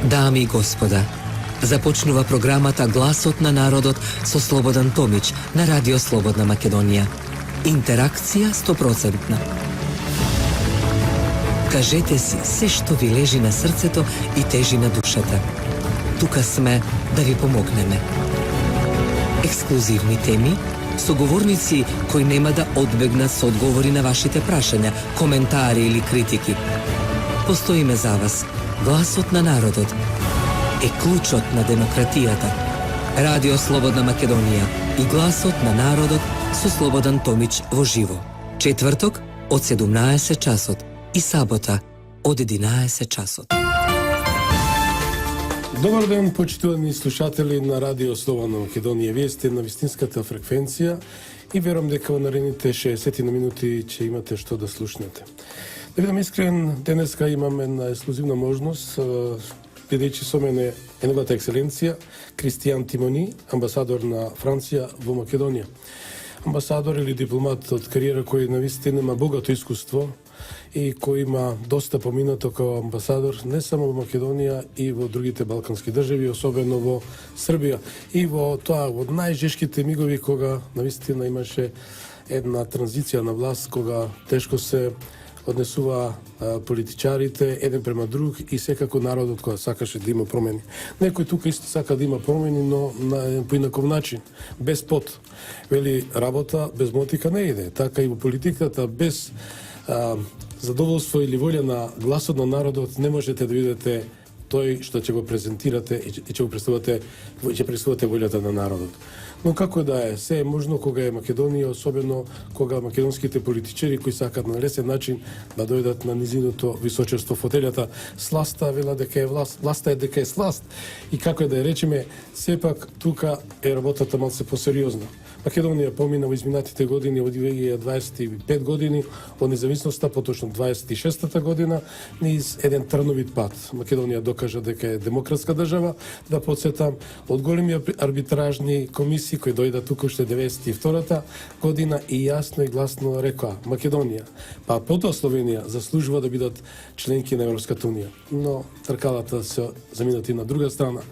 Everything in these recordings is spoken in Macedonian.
Дами и господа, започнува програмата Гласот на народот со Слободан Томич на Радио Слободна Македонија. Интеракција 100%. Кажете си се што ви лежи на срцето и тежи на душата. Тука сме да ви помогнеме. Ексклузивни теми, соговорници кои нема да одбегнат со одговори на вашите прашања, коментари или критики. Постоиме за вас. Гласот на народот е клучот на демократијата. Радио Слободна Македонија и Гласот на народот со Слободан Томич во живо. Четврток од 17 часот и сабота од 11 часот. Добар ден, почитувани слушатели на Радио Слободна Македонија. Вие сте на вистинската фреквенција и верувам дека во наредните 60 минути ќе имате што да слушнете. Да бидам искрен, денеска имаме една ексклузивна можност, бидејќи со мене е неговата екселенција Кристијан Тимони, амбасадор на Франција во Македонија. Амбасадор или дипломат од кариера кој навистина има богато искуство и кој има доста поминато како амбасадор не само во Македонија и во другите балкански држави, особено во Србија и во тоа од најжешките мигови кога навистина имаше една транзиција на власт, кога тешко се однесува политичарите еден према друг и секако народот која сакаше да има промени. Некој тука исто сака да има промени, но на поинаков начин, без пот. Вели, работа без мотика не иде. Така и во политиката без задоволство или волја на гласот на народот не можете да видите тој што ќе го презентирате и ќе го представувате волјата на народот. Но како да е, се е можно кога е Македонија, особено кога македонските политичари кои сакат на лесен начин да дојдат на низиното височество фотелјата, сласта вела дека е власт, власта е дека е сласт. И како е да ја речеме, сепак тука е работата малце посериозна. Македонија помина во изминатите години од 25 години од независноста, поточно 26-та година, низ еден трновит пат. Македонија докажа дека е демократска држава, да подсетам, од големи арбитражни комисии кои дојда тука уште 92-та година и јасно и гласно рекоа Македонија, па потоа Словенија заслужува да бидат членки на Европската унија. Но тркалата се заминати на друга страна.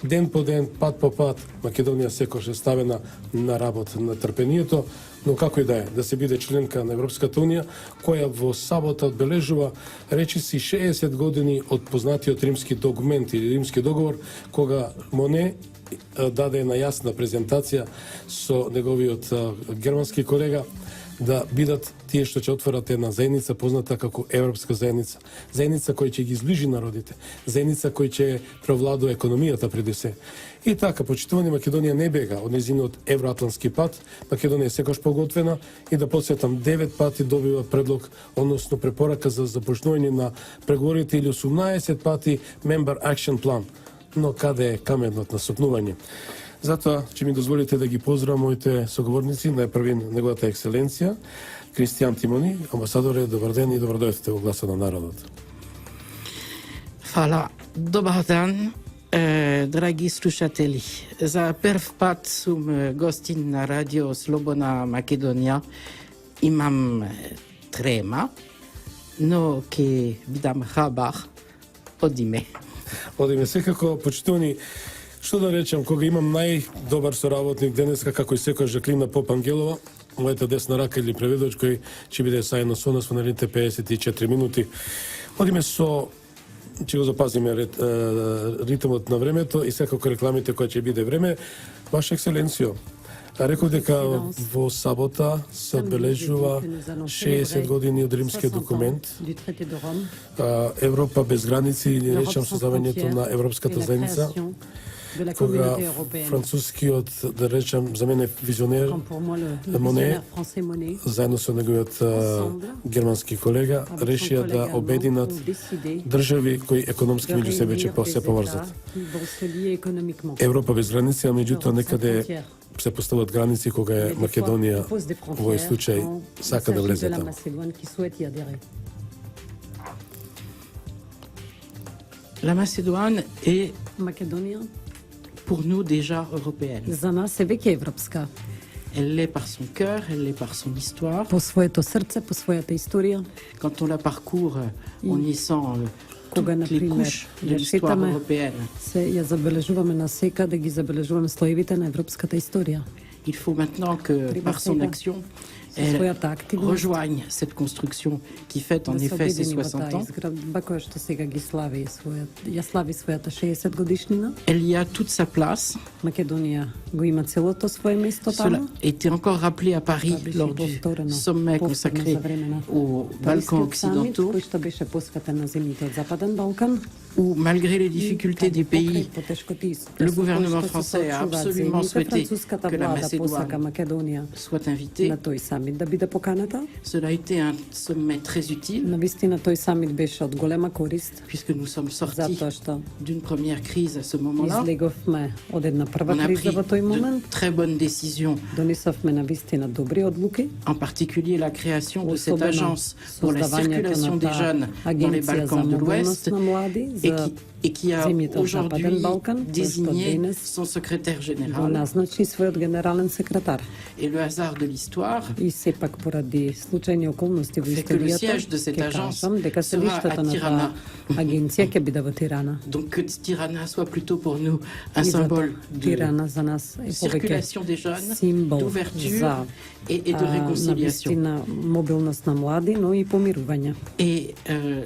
Ден по ден, пат по пат, Македонија секој е ставена на работа, на трпението, но како и да е, да се биде членка на Европската унија, која во сабота одбележува речиси 60 години од познатиот римски документ или римски договор, кога Моне даде една јасна презентација со неговиот германски колега да бидат тие што ќе отворат една заедница позната како Европска заедница. Заедница која ќе ги изближи народите, заедница која ќе превладува економијата преди се. И така, почитувани, Македонија не бега од незиниот евроатлантски пат. Македонија е секогаш поготвена и да подсетам 9 пати добива предлог, односно препорака за започнување на преговорите или 18 пати Member Action Plan. Но каде е каменот на сопнување? Затоа ќе ми дозволите да ги поздравам моите соговорници, најпрвин неговата екселенција Кристијан Тимони, амбасадоре, добар ден и добро дојдовте во Гласот на народот. Фала. Добар ден, драги слушатели. За прв пат сум гостин на Радио Слободна Македонија. Имам трема, но ќе бидам хабар од име. Од име секако, почитувани, што да речам, кога имам најдобар соработник денеска, како и секоја Жаклина Поп-Ангелова, мојата десна рака или преведоч, кој ќе биде заедно со нас во наредните 54 минути. Одиме со, ќе го запазиме ритмот на времето и секако рекламите која ќе биде време. Ваша екселенцијо, реков дека во сабота се одбележува 60 години од римскиот документ Европа без граници или речам создавањето на Европската заедница, кога францускиот, да речам, за мене визионер Моне, заедно со неговиот германски колега, решија да обединат држави кои економски меѓу себе ќе се поврзат. Европа без граници, а меѓутоа некаде се постават граници кога е Македонија во овој случај сака да влезе таму. La Macédoine est pour nous déjà européenne. За нас е веќе европска. Elle l'est par son cœur, elle l'est par son histoire. По своето срце, по својата историја. Quand on la parcourt, on y sent кога, toutes les например, couches de ја l'histoire читаме, européenne. ја забележуваме на секаде, ги забележуваме слоевите на европската историја. Il faut maintenant que, par son action, elle Својата активност, rejoigne cette construction qui fête en да се effet ses обедини во 60 таа ans. изградба која што сега ги слави ја слави својата 60 годишнина. Elle y a toute sa place. Македонија го има целото свое место Cela таму. était encore rappelé à Paris беше lors du повторено sommet consacré за време на aux Balkans Парискиот самит, occidentaux, кој што беше посветен на земјите од Западен Балкан. où malgré les difficultés des pays, le gouvernement le français a absolument souhaité que la Macédoine soit invitée. на тој самит да биде поканата. Cela a été un sommet très utile Навистина тој самит беше од голема корист, puisque nous sommes sortis затоа што d'une première crise à ce moment-là. излеговме од една прва On a криза pris во тој de момент. très bonnes décisions, Донесовме навистина добри одлуки, en particulier la création de cette особено agence pour la создавањето circulation на des jeunes таа dans les агенција за Balkans de мобилност l'Ouest на млади, et qui a земјите од aujourd'hui Западен Балкан, кој што désigné денес son secrétaire го général. назначи својот генерален секретар. Et le hasard de l'histoire И сепак поради случајни околности во fait que le историјата, siège de cette ќе agence кажам дека sera селиштето à на Tirana. таа агенција ќе биде во Тирана. Donc que Tirana soit plutôt pour nous un И затоа symbole de Тирана за нас е повеќе circulation des jeunes, символ d'ouverture за et de réconciliation. навистина мобилност на млади, но и помирување. Et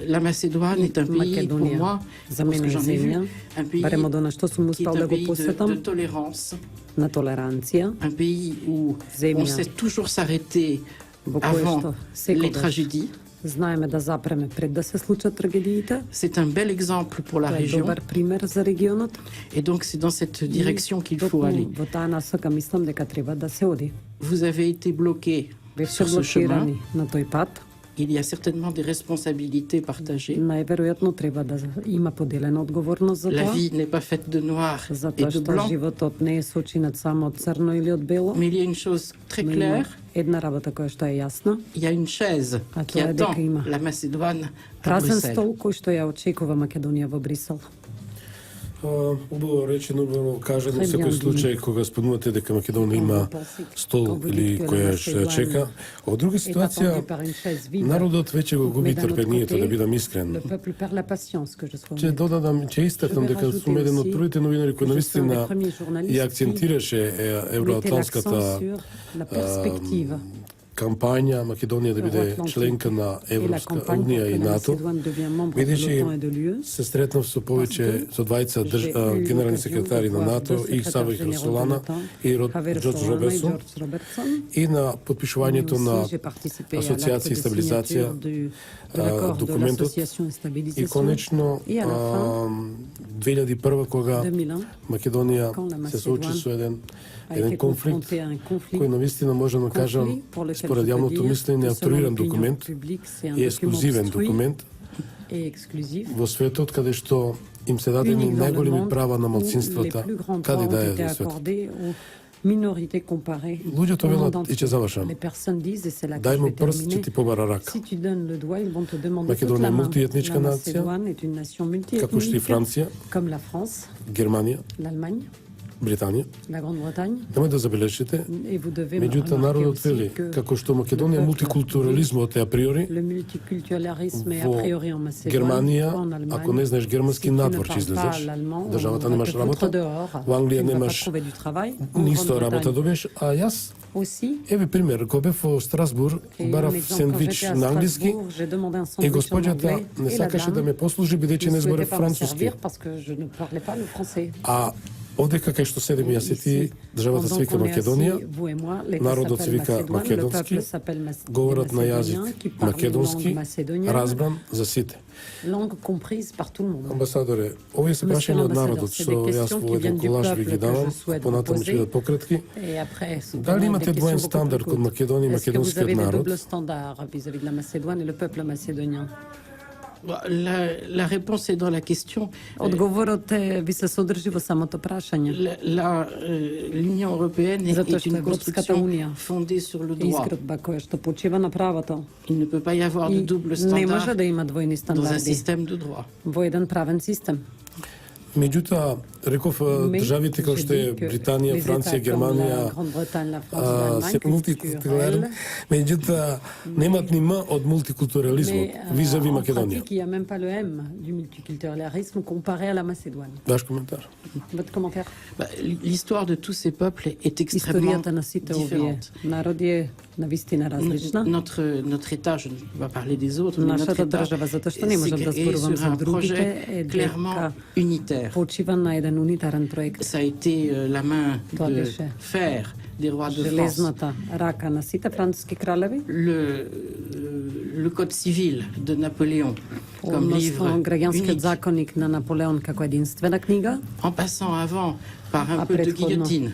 la Macédoine est un pays pour Македонија moi, за parce que мене е j'en ai vu, земја, un pays барем од она што сум qui est успел un да го pays de посетам, tolérance, на толеранција, un pays où Zemlja. on sait toujours s'arrêter во кое што avant les секогаш tragédies. знаеме да запреме пред да се случат трагедиите. C'est un bel exemple pour la Тоа е région. добар пример за регионот. Et donc c'est dans cette direction qu'il faut Токму aller. во таа насока мислам дека треба да се оди. Vous avez été bloqué Беше sur ce chemin. блокирани на тој пат. Il y a certainement des responsabilités partagées. Најверојатно треба да има поделена одговорност за La тоа. vie n'est pas faite de noir et Затоа de што blanc, животот не е сочинат само од црно или од бело. mais il y a une chose très Но има claire, една работа која што е јасна. il y a une chaise А qui тоа е attend дека има la Macédoine à Празен Bruxelles. стол кој што ја очекува Македонија во Брисел. Убаво речено, убаво кажано, Хем секој јам случај кога спомнувате дека Македонија има стол или која ќе чека. А во друга ситуација, народот веќе го губи трпението, да бидам искрен. Le peuple perd la patience, que je sois Ќе додадам, ќе истакнам дека сум еден од првите новинари кој навистина ја акцентираше евроатлантската la perspective. кампања Македонија да биде членка на Европска унија и НАТО, бидејќи се сретнав со повеќе со двајца генерални секретари на НАТО и Савај Солана и Џорџ Роберсон и на подпишувањето на асоциација и стабилизација документот и конечно 2001 кога Македонија се соочи со еден конфликт кој навистина можам да кажам според јавното мислење авториран документ и ексклузивен документ во светот каде што им се дадени најголеми права на малцинствата каде да е во светот. Луѓето велат, и ќе завршам, дај му прст, ќе ти побара рака. Македонија е мултиетничка нација, како што и Франција, Германија, Британија. Нема да забележите, меѓутоа народот вели, како што Македонија мултикултурализмот е априори, во Германија, ако не знаеш германски, надвор ќе излезеш, државата немаш работа, во Англија немаш ни исто работа добиеш, а јас, еве пример, кога бев во Страсбур, барав сендвич на англиски и господјата не сакаше да ме послужи бидејќи не зборев француски. А одека кај што седем јас и ти, државата се вика Македонија, народот се вика македонски, говорат на јазик македонски, разбран за сите. Амбасадоре, овие се прашања од народот, што јас во еден колаж ви ги давам, понатаму ќе бидат пократки. Дали имате двоен стандард код Македонија и македонскиот народ? La réponse est dans la question. Одговорот ви се содржи во самото прашање. L'Union européenne est une construction fondée sur le droit. Изградба која што почива на правото. Il ne peut pas y avoir de double Не може standard да има двојни dans un стандарди système de droit. во еден правен систем. Меѓутоа, Реков, државите како што е Британија, Франција, Германија се мултикултурални, меѓутоа немат ни м од мултикултурализмот визави Македонија. Il n'y a même pas le M du multiculturalisme comparé à la Macédoine. Ваш коментар? Votre commentaire? L'histoire de tous ces peuples est extrêmement Историята на сите овие différente. народи е навистина различна. Notre État, je ne vais pas parler des autres, mais notre Нашата État држава, затоа што не можам да est зборувам sur за un другите, projet е clairement дека unitaire. почива на еден унитарен проект. Ça a été la main Тоа de беше fer des rois de France. железната рака на сите француски кралеви, Le code civil de Napoléon comme livre односно граѓанскиот unique, законник на Наполеон како единствена книга, en passant avant par un А peu de предходно? guillotine.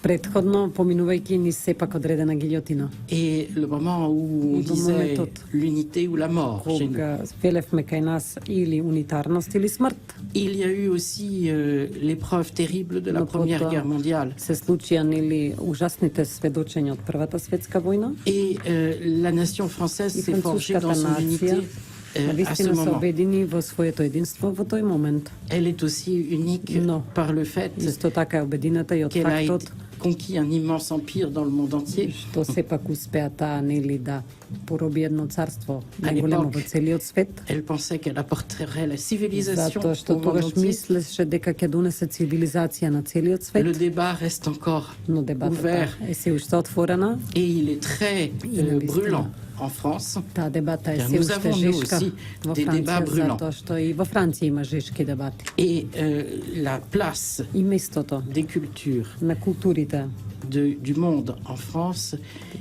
претходно поминувајќи ни сепак одредена гилјотина. Et le moment où on До disait моментот l'unité ou la mort chez nous. кога велевме кај нас или унитарност или смрт. Il y a eu aussi l'épreuve terrible de la Но Première потоа Guerre mondiale. се случија нели ужасните сведочења од Првата светска војна. Et la nation française И s'est forgée dans француската son unité нација à ce навистина се moment. обедини во своето единство во тој момент. Elle est aussi unique Но par le fait исто така е обедината и од qu'elle a фактот conquis un immense empire dans le monde entier. што сепак успеа таа нели да пороби едно царство À најголемо l'époque, во целиот свет. Elle pensait qu'elle apporterait la civilisation Затоа што au monde тогаш entier. мислеше дека ќе донесе цивилизација на целиот свет. Le débat reste encore Но дебатата ouvert е се уште отворена. et il est très brûlant en France. Таа дебата е Car се nous уште avons, nous жешка aussi, во des débats Франција, brûlants. затоа што и во Франција има жешки дебати. Et la place И местото des cultures на културите du monde en France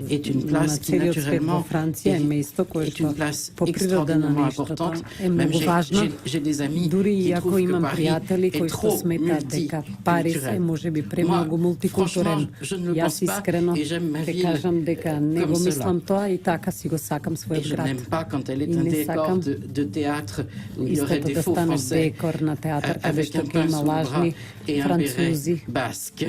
est une на place qui целиот свет во naturellement Франција е место кое est што une place по природа на extraordinairement нештото importante. е Même многу важно. j'ai des amis Дури и qui ако trouvent que имам Paris пријатели кои est што trop сметаат дека Париз е можеби премногу Moi, мултикултурен. franchement, je ne le Јас pense pas искрено et j'aime ma ќе ville кажам дека не comme го cela. мислам тоа и така си го сакам Et својот je град. n'aime pas quand elle est И un не décor сакам de théâtre où il y aurait истото des да faux стане français декор на театар каде avec што un ќе pince има sous le bras лажни et un французи. béret basque.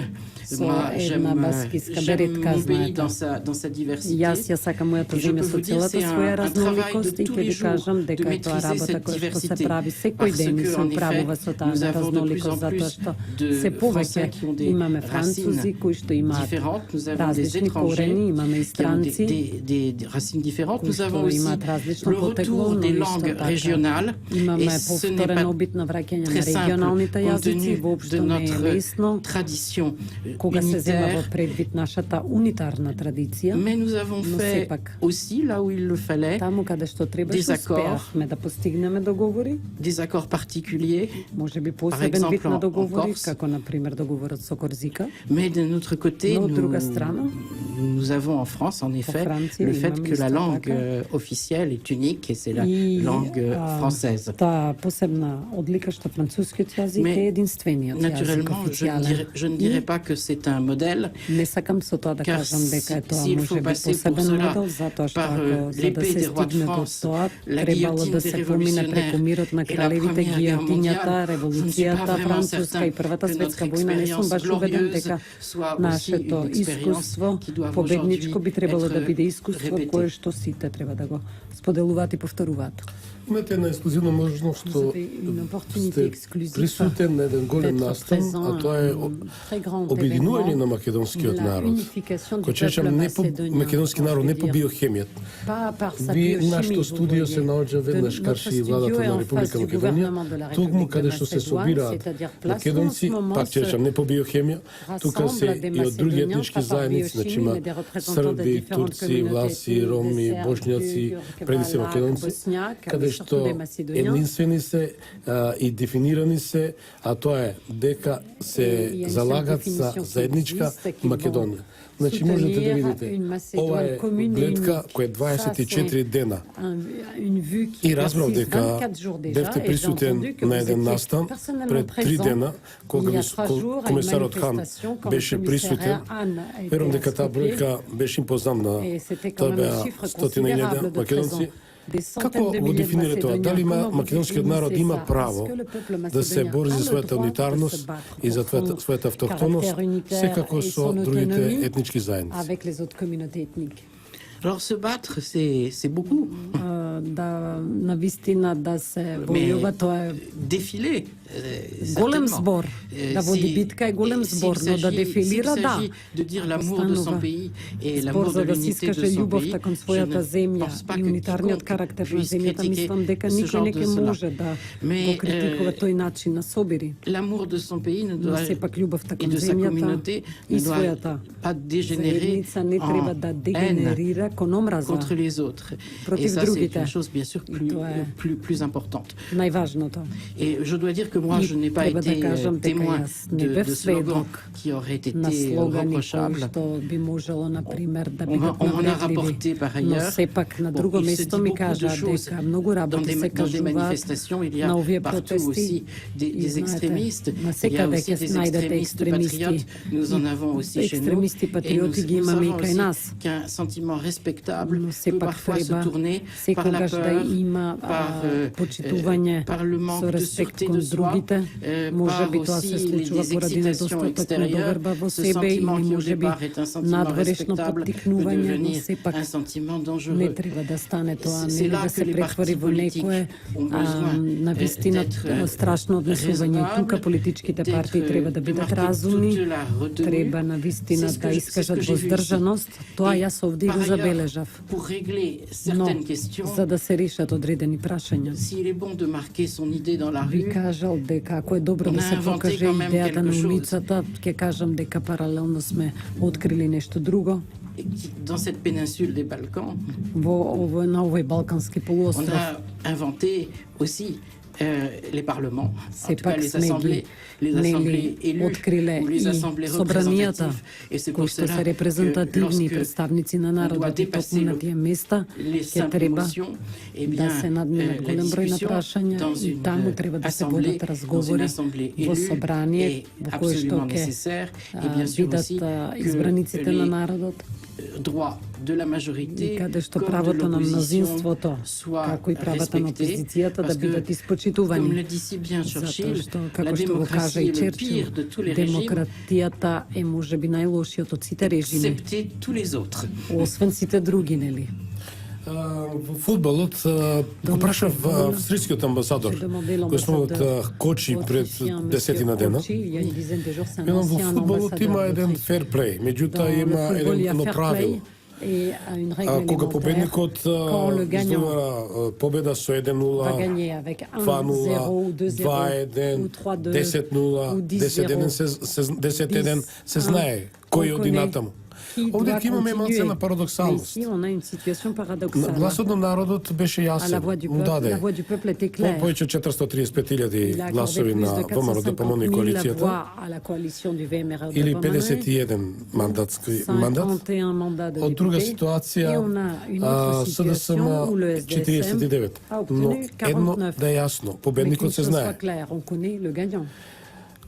Со Moi, една баскиска беретка, mon pays знаете. dans sa diversité. Јас ја сакам мојата Et je земја peux со vous dire, целата c'est своја un travail разноликост de и tous ќе les ви jours кажам de дека е тоа maîtriser работа cette која што се diversité. прави секој Parce ден и que, се en управува effet, со таа nous avons de plus en разноликост, затоа plus што de се повеќе Français qui ont des имаме racines французи кои што имаат différentes, nous avons des различни étrangers корени, имаме и qui ont странци des racines différentes. кои Nous што avons aussi имаат различно le потекло, retour но des исто langues така régionales. имаме Et ce n'est повторен pas обид на враќање très на simple регионалните compte јазици, tenu de воопшто не е notre лесно tradition кога се зема во unitaire. предвид нашата унитарна традиција. Mais nous avons Но fait сепак, aussi, là où il le fallait, таму каде што требаше, des accords. успеавме да постигнеме договори, des accords particuliers. може би Par посебен вид exemple, на en договори, Corse. како на пример договорот со Корзика. Mais d'un autre côté, Но од друга страна, nous avons en France, en effet, Франција le fait имаме que la исто langue така. officielle est unique et c'est la И, langue française. Таа посебна одлика што францускиот јазик Mais, е единствениот јазик Naturellement, официјален. je ne dirais pas que c'est un modèle, Не сакам со тоа да car кажам дека е тоа s'il може faut би passer pour посебен cela модел, затоа што par ако за да l'épée се des rois de стигне до France, тоа, la требало guillotine да des се помине преку мирот на révolutionnaires et la кралевите, Première Guerre гиотињата, mondiale, je ne suis pas револуцијата vraiment француска и certain Првата que светска notre војна. Не сум баш expérience убеден glorieuse дека soit aussi нашето une expérience искуство qui doit победничко би aujourd'hui требало да être биде искуство répété. кое што сите треба да го споделуваат и повторуваат. Имате една ексклузивна можност што Vous avez une opportunité сте exclusive присутен на еден голем d'être настан, présent а тоа е à un très grand обединување événement, на македонскиот la народ. unification du Кој речам peuple не по macédonien, македонски народ, не по je veux dire. биохемијата. Pas par sa Ви biochimie, нашето vous студио се voyez. наоѓа веднаш Notre карши studio владата est на en Република face du gouvernement de la Македонија, тугму République каде de што се Macédoine, собираат c'est-à-dire place македонци, où en ce moment пак ќе речам не по биохемија, тука се rassemble des и од други Macédoniens, етнички pas par заедници, значи biochimie, има mais des représentants de срби, différentes турци, communautés власи, ethniques, роми, des Serbes, бошњаци, Turcs, преди се Valaques, македонци, Bosniaques, каде mais што surtout des Macédoniens. единствени се и дефинирани се, а тоа е дека се И залагат за definition qui заедничка existe, qui Македонија. vont Значи можете да soutenir видите, une Macédoine ова е commune et гледка unique. која е 24 дена. Une vue qui И разбрав persiste дека 24 jours déjà, бевте et j'ai присутен entendu que на vous еден étiez настан personnellement пред 3 présent дена, кога il y a 3 jours à une комесарот Хан manifestation quand беше le присутен. commissaire Hahn a été Верувам à дека таа Skopje. бројка беше импозантна. Et c'était Тоа quand même un беа chiffre 100.000 considérable de македонци. présents. Des centaines Како de го milliers de дефинира тоа? Macédoniens. Дали има Comment vous македонскиот народ définissez има ça? право Est-ce que le peuple да се macédonien бори a за le својата droit de унитарност se battre и за pour son својата автохтоност, caractère unitaire секако et со son другите autonomie етнички заедници? avec les autres communautés ethniques? Alors se battre, c'est beaucoup. Да навистина да се бојува, тоа е défiler. Голем certainement. збор. Да води битка е голем збор, но да дефилира, s'il да. s'agit de dire l'amour de son pays et Збор l'amour de за да си l'unité искаже de son љубовта pays, кон je својата ne земја pense pas и que унитарниот quiconque карактер на puisse земјата, critiquer мислам дека ce никој genre не de ќе cela. може да Mais, го критикува тој начин на собири. L'amour de son pays ne Но doit, сепак љубовта et кон de sa земјата communauté и ne doit својата pas dégénérer заедница не треба en да haine дегенерира кон омраза. contre les autres. Et Против ça, c'est другите. une chose bien sûr Това е plus importante. најважното. Et je dois dire que moi, И je n'ai pas треба да été кажам дека témoin јас не de бев slogans сведок qui auraient на été слогани кои reprochables. што би можело, например, да On бидат m'en a навредливи. rapporté par Но ailleurs. сепак на Bon, друго il se место dit ми beaucoup de кажа choses дека многу dans работи се des кажуваат manifestations. Il y a на овие partout протести. aussi И des знаете, extrémistes. Il y a насекаде aussi ќе des најдете extrémistes екстремисти. patriotes. Nous en avons aussi chez nous. Екстремисти Et патриоти ги nous имаме и savons кај aussi нас. qu'un sentiment respectable Но peut сепак parfois se треба tourner par la секогаш да peur, има par, par le manque со de респект sûreté кон de soi, другите. Може par би тоа се aussi случува des поради excitations недостаток на extérieures. доверба во Ce себе или sentiment qui au може би départ est un sentiment надворешно respectable peut поттикнување, но devenir сепак un sentiment не dangereux. треба да стане тоа, C'est нели là да que се les претвори partis во некое politiques ont besoin на вистина d'être страшно однесување. И тука raisonnables, политичките партии треба да de бидат marquer разумни, toute la retenue. треба на вистина C'est ce да que искажат j'ai vu ici. воздржаност. Тоа Et јас овде par го ailleurs, забележав. Pour régler Но certaines questions, за да се решат одредени прашања, s'il est bon de marquer son idée dans la би rue, кажал дека ако е добро On да a се inventé покаже quand même идејата на quelque chose. улицата, ќе кажам дека паралелно сме открили нешто друго et dans cette péninsule des Balkans, на овој балкански on полуостров. a inventé aussi les parlements, en tout cas Сепак les сме assemblées, ги les assemblées нели élues откриле ou les и assemblées собранијата représentatives. Et c'est кои pour што cela се que репрезентативни lorsque представници на on doit народот и токму dépasser на тие места les ќе simples треба émotions, eh да bien, се надминат la голем број на discussion прашања dans и une таму треба да се assemblée, водат dans une разговори assemblée во élue собрание est во кое што absolument ќе nécessaire. Et bien sûr бидат aussi que избраниците на народот droit de la majorité, и каде што comme de правото на l'opposition, мнозинството, soit како и правата на respecté, опозицијата да parce que, бидат comme испочитувани. le dit si bien Затоа Churchill, што, la како што го кажа démocratie и est le Черчил, pire de tous les régimes, демократијата е можеби најлошиот од сите режими, excepté tous les autres. освен сите други, нели? Во фудбалот го прашав австрискиот амбасадор, кој сме од Кочи пред 10 дена. Едно во фудбалот има еден фер плей, меѓутоа има едно правило. Кога победникот извојува победа со 1-0, 2-0, 2-1, 10-0, 10-1, се знае кој оди натаму. Овде ќе имаме малце на парадоксалност. Гласот на народот беше јасен, му даде повеќе 435.000 гласови на ВМРО ДПМН и коалицијата, или 51 мандат. Од друга ситуација, СДСМ 49. Но едно да е јасно, победникот се знае.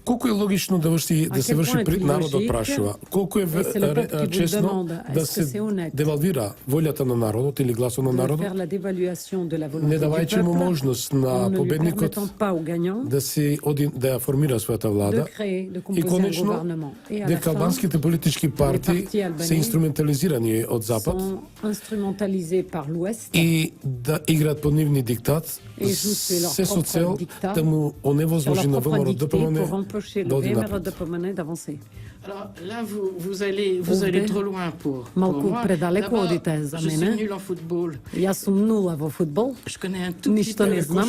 Колку е логично да се врши народот прашува? Колку е честно да се девалвира волјата на народот или гласот на народот? Не давајќи му можност на победникот да се оди да ја формира својата влада и конечно дека албанските политички партии се инструментализирани од Запад и да играат под нивни диктат се со цел да му оневозможи на ВМРО ДПМН да оди напред. Alors là, vous allez trop loin pour Малку moi. предалеку D'abord, одите за je suis мене. nul en football. Јас сум нула во фудбал, Je connais un tout petit ништо peu не знам,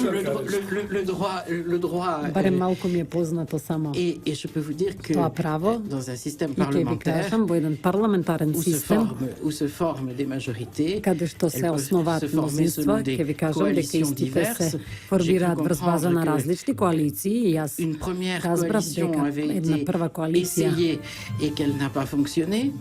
le droit. барем малку ми е познато само Et je peux vous dire que тоа право. dans un système И ќе ви parlementaire кажам, во еден парламентарен систем, où se forment des majorités, каде што се elles peuvent основаат se former мнозинства, selon des ќе ви кажам дека coalitions истите diverses. се J'ai формираат cru врз база comprendre на que различни коалиции и јас une première разбрав coalition дека avait една été прва коалиција essayée et qu'elle n'a pas fonctionné,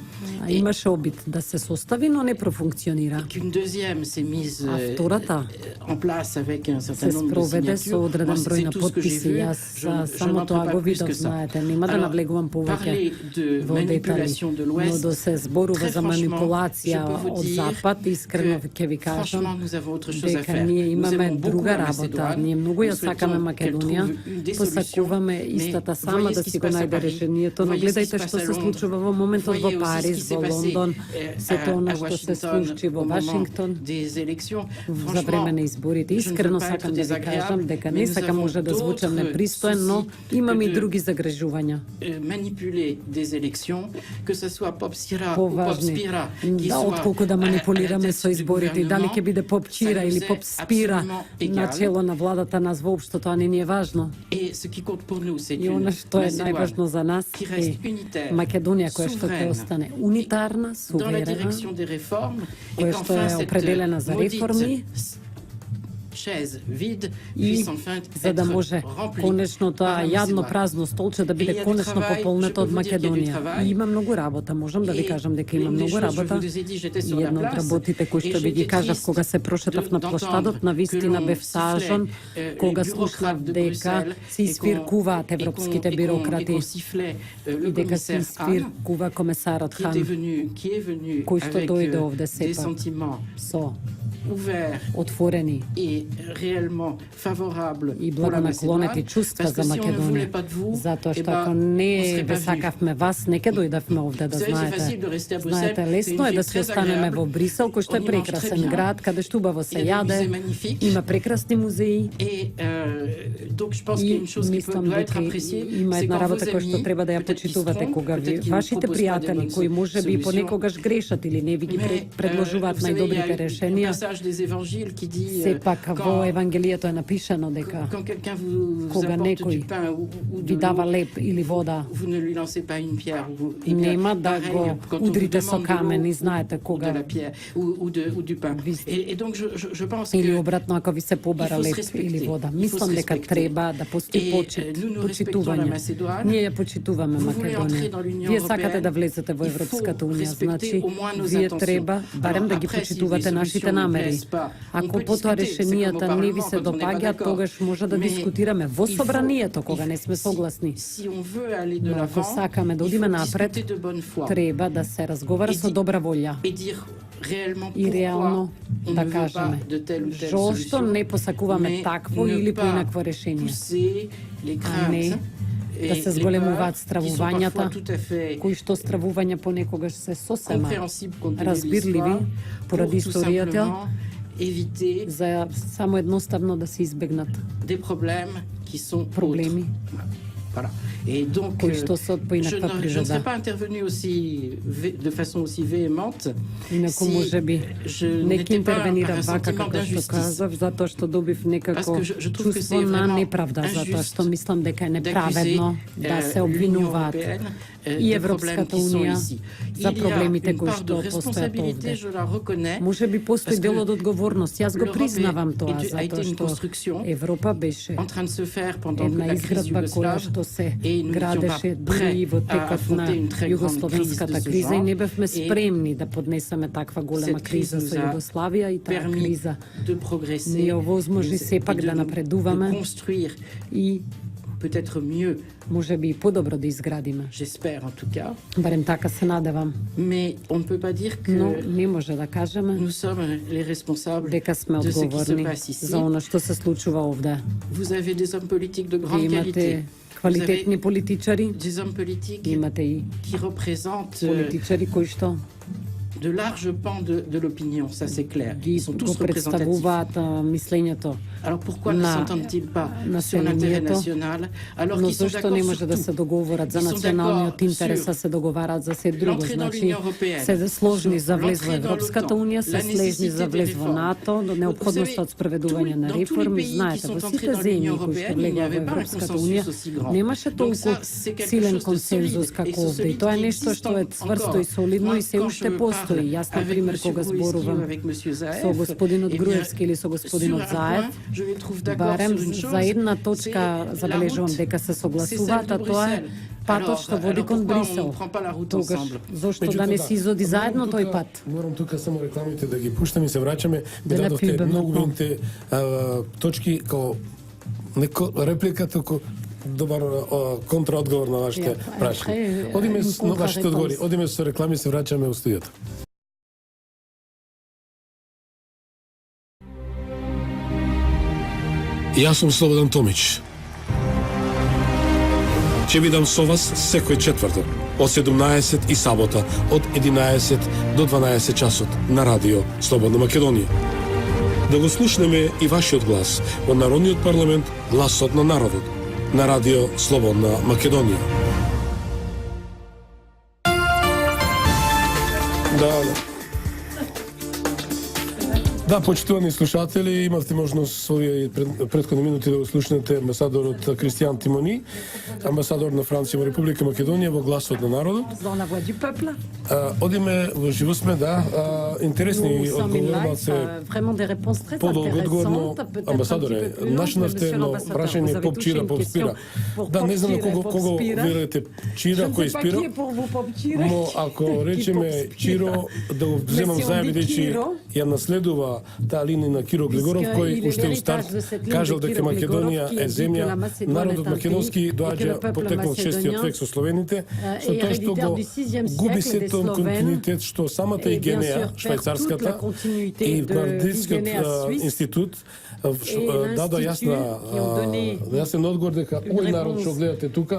et имаше обид да се состави, но не профункционира. qu'une deuxième s'est mise А втората en place avec un certain се nombre de спроведе со signatures. одреден Moi, број c'est на tout ce que j'ai потписи. vu. Јас Je само n'entre тоа pas го plus видов, que ça. знаете, нема да Alors, навлегувам повеќе parler de во детали, manipulation de но l'Ouest, да се зборува très за franchement, манипулација je peux vous од dire Запад, искрено que, ќе ви кажам franchement, nous avons autre chose à дека faire. ние Nous имаме aimons beaucoup друга la работа. Macédoine. Ние многу ја Nous сакаме souhaitons qu'elle Македонија, trouve des посакуваме solutions, иста можата сама да си го најде решението, но гледајте што се случува во моментот во Париз, во Лондон, сето она што се случи во Вашингтон за време на изборите. Искрено сакам да ви кажам дека не сакам може да звучам непристоен, но имам и други загрежувања. Поважни, да, отколку да манипулираме со изборите, дали ќе биде Поп Чира или Поп Спира на чело на владата, нас воопшто тоа не ни е важно. И она што е најважно за нас е Македонија која што ќе остане унитарна, суверена, која што е определена за реформи, и за да може конечно тоа јадно празно столче да биде конечно пополнето од Македонија. И има многу работа, можам да ви кажам дека има многу работа. И едно од работите кои што ви ги кажав кога се прошетав на площадот, на вистина бев тажен кога слушнав дека се испиркуваат европските бирократи и дека се испиркува комесарот Хан, кој што дојде овде сепак со отворени и благонаклонети чувства за Македонија. Затоа што ако не ве сакавме вас, не ќе дојдавме овде, да знаете. Знаете, лесно е да се останеме во Брисел, кој што е прекрасен град, каде што убаво се јаде, има прекрасни музеи. И мислам дека има една работа која што треба да ја почитувате кога ви вашите пријатели кои можеби понекогаш грешат или не ви ги предложуваат најдобрите решенија. Сепак во Евангелието е напишано дека кога некој ви дава леп или вода, нема да го удрите со камен, и знаете кога или обратно ако ви се побара леп или вода. Мислам дека треба да постои почитување. Ние ја почитуваме Македонија. Вие сакате да влезете во Европската унија, значи вие треба барем да ги почитувате нашите намери. Ако потоа решенијата не ви се допаѓаат, тогаш може да дискутираме во собранието кога не сме согласни. Но ако сакаме да одиме напред, треба да се разговара со добра волја и реално да кажеме зошто не посакуваме такво или поинакво решение, а не да се зголемуваат стравувањата, кои што стравувања понекогаш се сосема разбирливи поради историјата, за само едноставно да се избегнат проблеми кои што се од поинаква природа. Инаку можеби не ќе интервенирам вака како што кажав, затоа што добив некако чувство на неправда, затоа што мислам дека е неправедно да се обвинуваат и Европската унија за проблемите кои што постојат овде. Може би постои дел од одговорност, јас го признавам тоа, затоа што Европа беше една изградба која што се градеше дури во текот на југословенската криза и не бевме спремни да поднесеме таква голема криза со Југославија и таа криза не овозможи сепак да напредуваме и може би и подобро да изградиме. Барем така се надевам. Но не може да кажеме дека сме одговорни за она што се случува овде. Ви имате квалитетни политичари, имате и политичари кои што de larges pans de l'opinion, ça c'est clair. Ils sont tous représentatifs. Alors pourquoi ne s'entendent-ils pas sur l'intérêt national alors qu'ils sont d'accord sur tout? се договорат за националниот интерес, се договарат за се друго. Значи, се сложни за влез во Европската унија, се слежни за влез во НАТО, до необходноста од спроведување на реформи. Знаете, во сите земји кои што влегува во Европската унија, немаше толку силен консензус како овде. И тоа е нешто што е цврсто и солидно и се уште постои. Јас, например, кога зборувам со господинот Груевски или со господинот Заев, барем за една точка забележувам дека се согласуваат, а тоа е патот што води кон Брисел. Тогаш, зошто да не се изоди заедно тој пат? Морам тука само рекламите да ги пуштам и се враќаме. Ви дадовте многу винте точки као реплика, току добар контраодговор на вашите прашања. Одиме на вашите одговори, одиме со реклами, се враќаме во студиото. Јас сум Слободан Томич. Ќе бидам со вас секој четврток од 17 и сабота од 11 до 12 часот на Радио Слободна Македонија. Да го слушнеме и вашиот глас во Народниот парламент, гласот на народот, на Радио Слободна Македонија. Да, почитувани слушатели, имавте можност со овие претходни минути да го слушнете амбасадорот Кристијан Тимони, амбасадор на Франција во Република Македонија во гласот на народот. Одиме во живо сме, да, интересни одговорите. Подолго одговорно, амбасадоре, начинавте на прашање поп чира, поп спира. Да, не знам на кого верувате, чира, кој спира, но ако речеме Чиро, да го вземам зајави, речи, ја наследува таа линија на Киро Глигоров, кој уште у старт кажал дека Македонија е земја, народот македонски доаѓа потекнал 6-тиот век со словените, со тоа што го губи се тој континуитет што самата Игенеја, швајцарската и Гвардискиот институт даде јасен одговор дека овој народ што гледате тука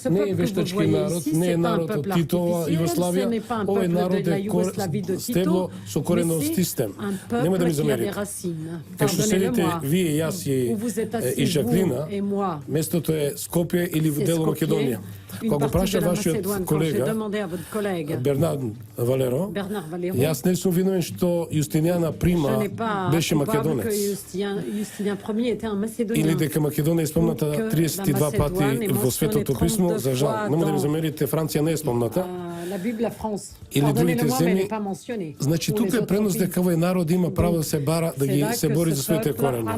не е вештачки народ, не е народ од Титова Југославија, овој народ е стебло со коренов систем. Нема да ми замерите. Кај што седите вие, јас и Жаклина, местото е Скопје или дел Македонија. Кога го праша вашиот колега Бернард Валеро, јас не сум виновен што Јустинијана Прима беше македонец. Или дека Македонија е спомната 32 пати во Светото писмо, за жал. Нема да ми замерите, Франција не е спомната. Или другите земји. Значи тука е пренос дека овој народ има право да се бара, да ги се бори за своите корени.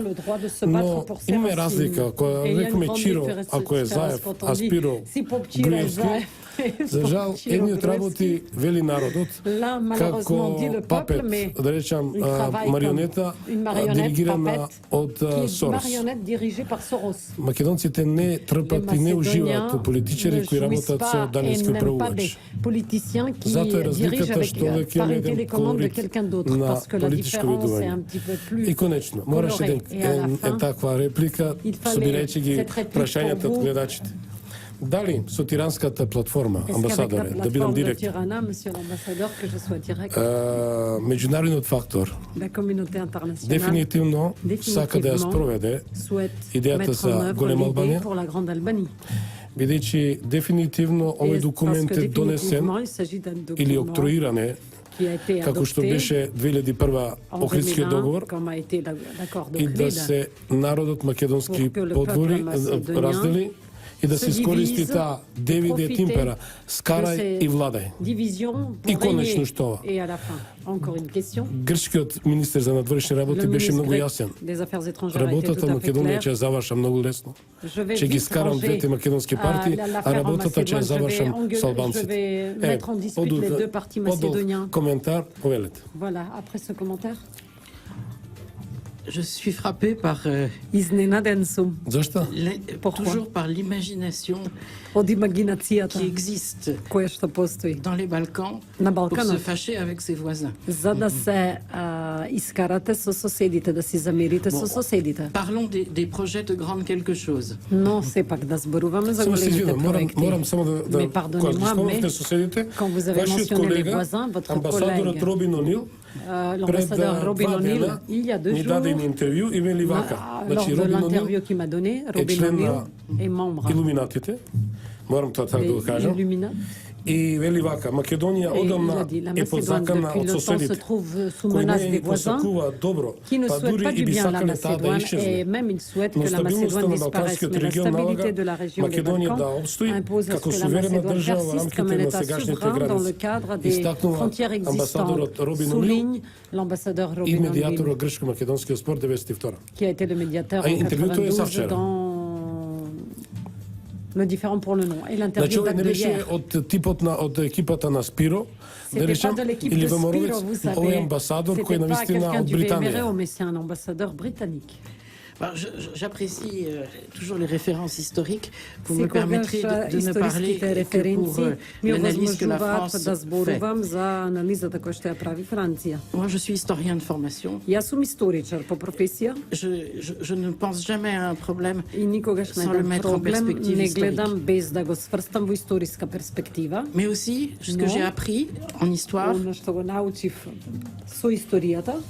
Но имаме разлика, ако рекоме Чиро, ако е Заев, а Спиро Груевски, за жал, едниот работи вели народот, како папет, да речам, марионета, диригирана од Сорос. Македонците не трпат и не уживаат во политичари кои работат со данески управувач. Затоа е разликата што веќе имаме еден колорит на политичко видување. И конечно, мораше да таква реплика, собирајќи ги прашањата од гледачите. Дали со тиранската платформа, амбасадоре, да бидам директор, меѓународниот фактор дефинитивно сака да ја спроведе идејата за Голема Албанија, бидејќи дефинитивно овој документ е донесен или октруиране како што беше 2001 Охридскиот договор и да се народот македонски подвори, раздели и да се искористи таа Девиде Тимпера, скарај и владај. И конечно што? Грчкиот министер за надворешни работи беше многу јасен. Работата Македонија ќе ја завршам многу лесно. Ќе ги скарам двете македонски партии, а работата ќе ја завршам со албанците. Подол коментар, повелете. Voilà, après ce commentaire. Je suis frappé par toujours par l'imagination qui existe dans les Balkans pour se fâcher avec ses voisins. Parlons des projets de grande quelque chose. Mais pardonnez-moi, mais quand vous avez mentionné les voisins, votre collègue, l'ambassadeur Robin O'Neill, il y a 2 jours, lors de l'interview qu'il m'a donné, Robin O'Neill est membre и вели вака, Македонија одамна е под закана од соседите, кои не ја посакуваат добро, па дури и би сакале таа да исчезне. Но стабилноста на Балканскиот регион налага Македонија да обстои како суверена држава во рамките на сегашните граници. Истакнува амбасадорот Робин O'Нeill и медијаторот грчко-македонскиот спор 92. А интервјуто е савчера. Le différent pour le nom. Et l'interview date de hier. Од типот на од екипата на Спиро, да речем, или Веморовец, овој амбасадор кој навистина од Британија. Mais c'est un ambassadeur britannique. J'apprécie toujours les références historiques. Vous me permettrez de ne parler que pour l'analyse que la France fait. Moi, je suis historien de formation. Je ne pense jamais à un problème sans le mettre en perspective historique. Mais aussi, ce que j'ai appris en histoire,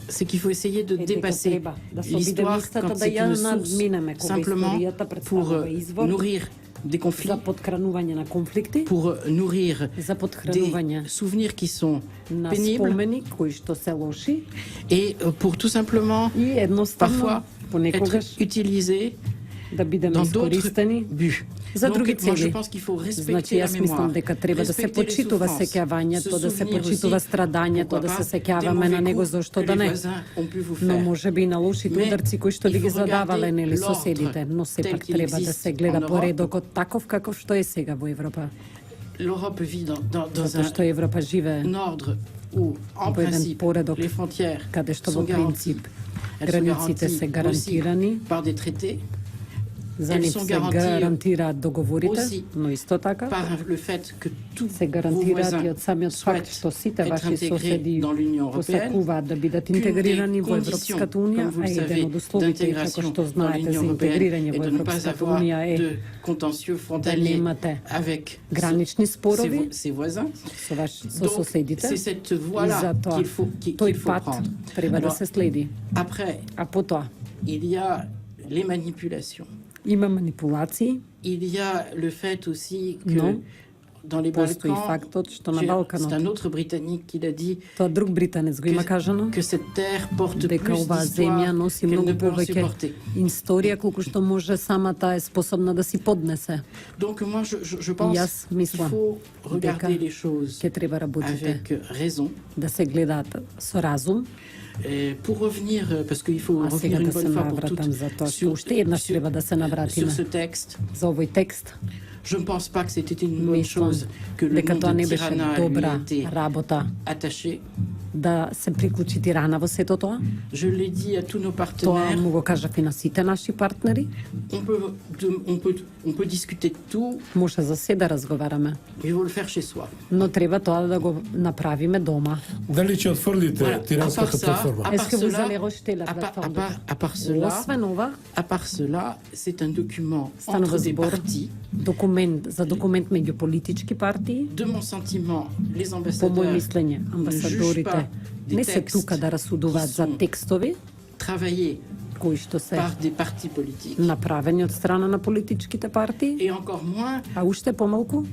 c'est qu'il faut essayer de dépasser l'histoire quand c'est une source simplement pour nourrir des conflits, pour nourrir des souvenirs qui sont pénibles et pour tout simplement parfois être utilisés dans d'autres buts. Donc, moi, je pense qu'il faut respecter la mémoire, respecter les souffrances, se souvenir aussi, pourquoi pas, des mauvais coups que les voisins ont pu vous faire. Mais il faut regarder l'ordre tel qu'il existe en Europe. L'Europe vit dans un ordre où, en principe, les frontières sont garanties. Elles sont garanties aussi par des traités. Elles sont garanties aussi par le fait que tous vos voisins souhaitent être intégrés dans l'Union européenne, qu'une des conditions, comme vous le savez, d'intégration dans l'Union européenne et de ne pas avoir de contentieux frontaliers avec ses voisins. Donc, c'est cette voie-là qu'il faut prendre. Alors, après, il y a les manipulations. Il y a le fait aussi que dans les Balkans, c'est un autre Britannique qui l'a dit, que cette terre porte plus d'histoire qu'elle ne peut en supporter. Donc moi, je pense qu'il faut regarder les choses avec raison. Pour revenir, parce qu'il faut revenir une bonne fois pour toutes sur ce texte, je ne pense pas que c'était une bonne chose que le nom de Tirana lui ait été attaché. Je l'ai dit à tous nos partenaires. On peut discuter de tout. Il faut le faire chez soi. Дали ќе отворите тиранската платформа? À part cela, c'est un document entre des partis. De mon sentiment, les ambassadeurs ne jugent pas des textes qui sont travaillés par des partis politiques. Et encore moins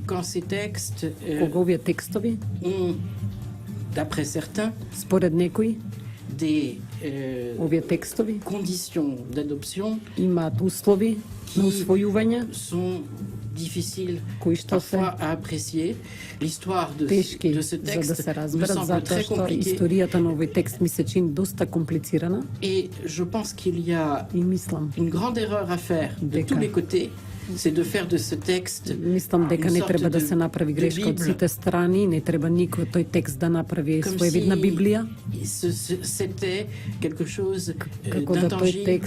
quand ces textes ont, d'après certains, des conditions d'adoption qui sont difficiles parfois à apprécier. L'histoire de ce texte me semble très compliquée. Et je pense qu'il y a une grande erreur à faire de tous les côtés. C'est de faire de ce texte une sorte de Bible, comme si c'était quelque chose d'intangible,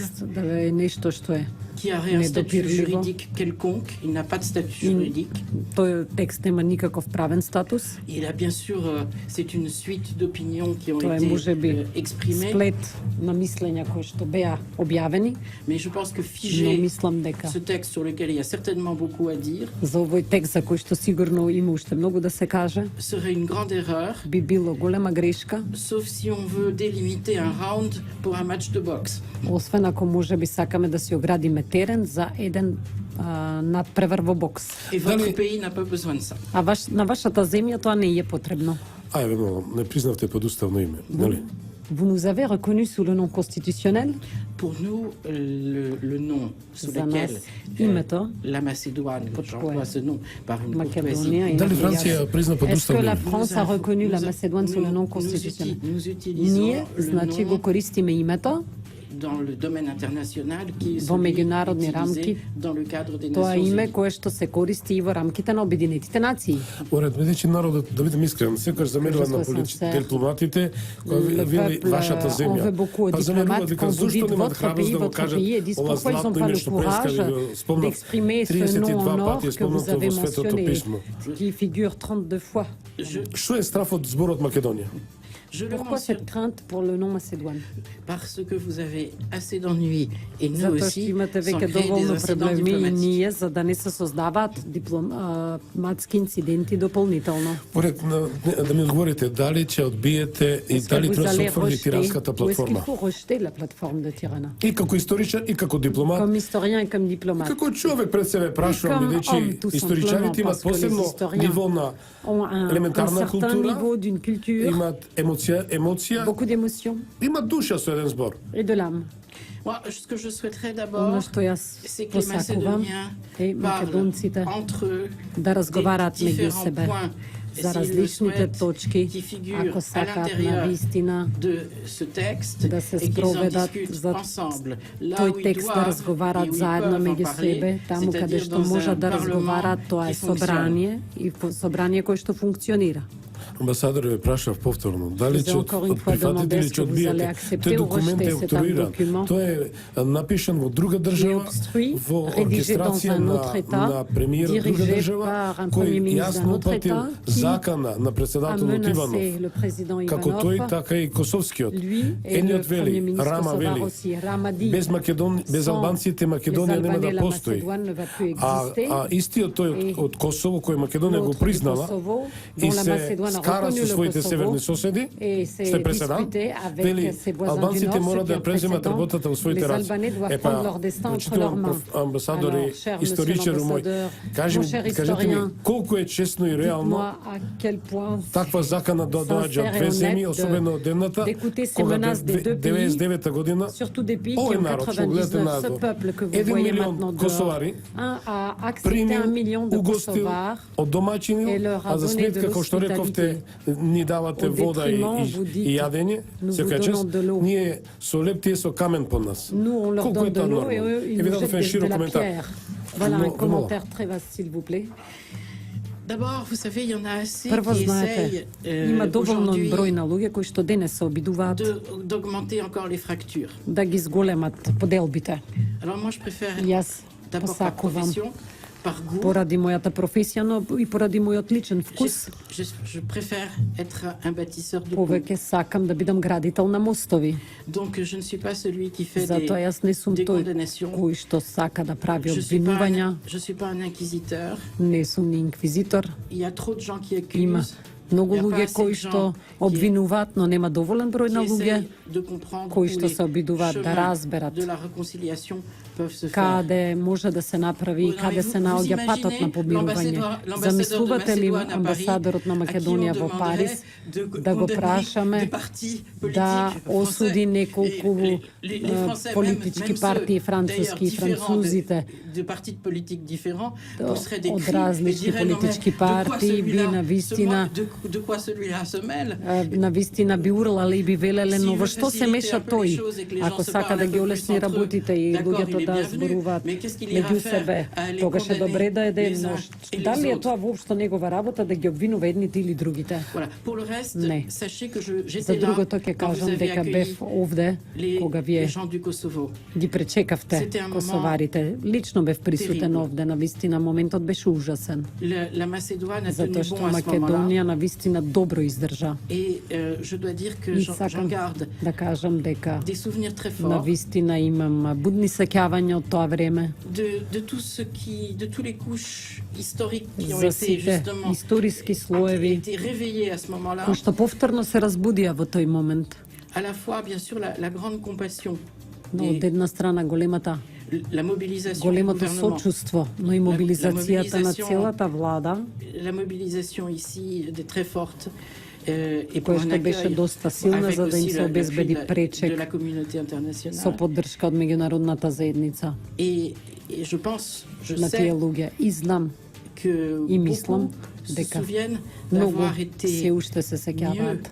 qui aurait un statut juridique quelconque. Il n'a pas de statut juridique. Il a bien sûr, c'est une suite d'opinions qui ont été exprimées. Mais je pense que figer ce texte sur lequel il y a certainement beaucoup à dire serait une grande erreur, sauf si on veut délimiter un round pour un match de boxe. Et votre pays n'a pas besoin de ça. Не признавте под уставно име, нали? Vous nous avez reconnus sous le nom constitutionnel? Pour nous, le nom sous lequel la Macédoine, j'emploie ce nom par une courtoisie. Est-ce que la France a reconnu la Macédoine sous le nom constitutionnel? Nous utilisons le nom dans le domaine international qui est во celui меѓународни рамки, utilisé dans le cadre des тоа Nations име Unies. кое што се користи и во рамките на Обединетите нации. Поред медичи народот, да бидам искрен, секогаш замерува на дипломатите кои вели вашата земја. Па замеруваат дека зошто немаат храброст да го кажат ова златно име што преска ви спомнав 32 пати спомнато во Светото писмо. Qui figure 32 fois. Што е страфот зборот Македонија? Je le Pourquoi cette mentionne crainte pour le nom Macédoine? parce que vous avez assez d'ennuis et nous Затоа што aussi имате sans веќе créer des доволно incidents проблеми и diplomatiques. ние за да не се создаваат дипломатски инциденти дополнително. Поред да ми одговорите дали ќе одбиете и дали треба да се отврди тиранската платформа? Est-ce qu'il faut rejeter la plateforme de Tirana? И како историчар, и како дипломат, Comme historien et comme diplomate. како човек пред себе прашувам, Comme бидејќи homme, tout историчарите simplement, имат parce que les посебно historiens ниво на Ont un елементарна certain култура, niveau d'une culture, имат емоција, beaucoup d'émotions имат душа со еден збор. et de l'âme. Moi, ce que je souhaiterais Оно d'abord, што јас c'est que les посакувам Macédoniens е parlent македонците entre eux да разговараат des меѓу différents себе points, за s'ils le различните souhaitent, точки, qui figurent ако à сакаат l'intérieur навистина de ce texte да се et qu'ils en спроведат discutent за ensemble. Là où тој ils текст да doivent et разговараат où ils заедно peuvent en меѓу parler, себе, таму каде c'est-à-dire што dans можат un да разговараат, parlement тоа е qui fonctionne. собрание и собрание кое што функционира. Амбасадор ве прашав повторно, дали За ќе encore une fois прифатите или demander ќе est-ce que vous allez одбиете? accepter Тој ou документ е rejeter cet обструиран. document Тој е напишан во друга држава, obstruit, во rédigé dans оркестрација un autre État, на премиер друга dirigé држава, par un кој premier ministre јасно d'un autre упатил État, qui закана на a председателот menacé Иванов. le président Како Ivanov, тој, така и косовскиот. lui et le Едниот premier вели, ministre Рама kosovar вели, aussi, Rama dit, без без sans албанците Македонија les нема да Albanais, la постои. Macédoine ne va plus А exister. истиот тој од Косово кој Македонија го L'autre du признала Kosovo, и dont la се Macédoine a скара reconnu со le своите Kosovo северни соседи, et s'est што е преседан, disputé avec вели ses voisins du албанците Nord, мора ce qui да est un преземат précédent. работата во своите Les раце. Albanais doivent prendre leur destin entre leurs mains. Амбасадор Alors, и cher monsieur историчар мој, l'ambassadeur, кажете mon cher ми historien, колку е честно и реално Dites-moi à quel point таква закана да доаѓа од две земји, особено од едната, d'écouter ces кога menaces des deux pays, 99 година, surtout des pays qui овој en народ, што гледате 99, ce назад, peuple que vous 1 voyez милион maintenant dehors, косовари, a accepté примил, 1 million de угостил Kosovars од домаќини, et leur a а за donné сметка, de како што рековте, ни давате Au вода détriment, vous dites, и јадење, nous секоја vous час, donnons de l'eau. ние со леп, тие со камен под нас. Nous, on leur Колку donne е de тоа l'eau et нормално? eux, ils Е, ви nous дадов jettent еден широк de la коментар. pierre. Voilà un Много. commentaire très vaste, s'il vous plaît. D'abord, vous savez, il y en a assez Прво, qui знаете, essayent има доволно aujourd'hui број на луѓе кои што денес се обидуваат d'augmenter encore les fractures. да ги зголемат поделбите. Alors moi, je préfère И јас d'abord par посакувам profession, par goût. поради мојата професија, но и поради мојот личен вкус, Je préfère être un bâtisseur de ponts. повеќе сакам да бидам градител на мостови. Donc je ne suis pas celui qui fait Затоа јас не сум des тој condamnations. кој што сака да прави Je suis обвинувања, pas un inquisiteur. не сум ни инквизитор. Il y a trop de gens qui Има accusent, многу Il y a pas луѓе assez кои de што gens qui- обвинуваат, но нема доволен број qui на луѓе essayent de comprendre кои où што les се обидуваат да chemins разберат de la réconciliation peuvent se faire. каде може да се направи и каде се наоѓа патот на помирување. Замислувате ли амбасадорот на Македонија во Париз да го прашаме да осуди неколку политички партии француски и французите од различни политички партии би навистина би урлале и би велеле, но во што се меша тој? Ако сака да ги олесни работите и луѓето да зборуваат меѓу себе, тогаш е добре да е но дали е тоа воопшто негова работа да ги обвинува едните или другите? Не. За другото ќе кажам дека бев овде кога вие ги пречекавте косоварите. Лично бев присутен овде, навистина моментот беше ужасен. Затоа што Македонија навистина добро издржа. И сакам да кажам дека навистина имам будни сеќавања од тоа време. За сите историски слоеви кои што повторно се разбудија во тој момент. Но од една страна големото сочувство, но и мобилизацијата на целата влада, која што беше доста силна за да им се обезбеди пречек со поддршка од меѓународната заедница на тие луѓе. И знам и мислам дека многу се уште се сеќаваат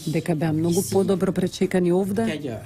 дека беа многу подобро пречекани овде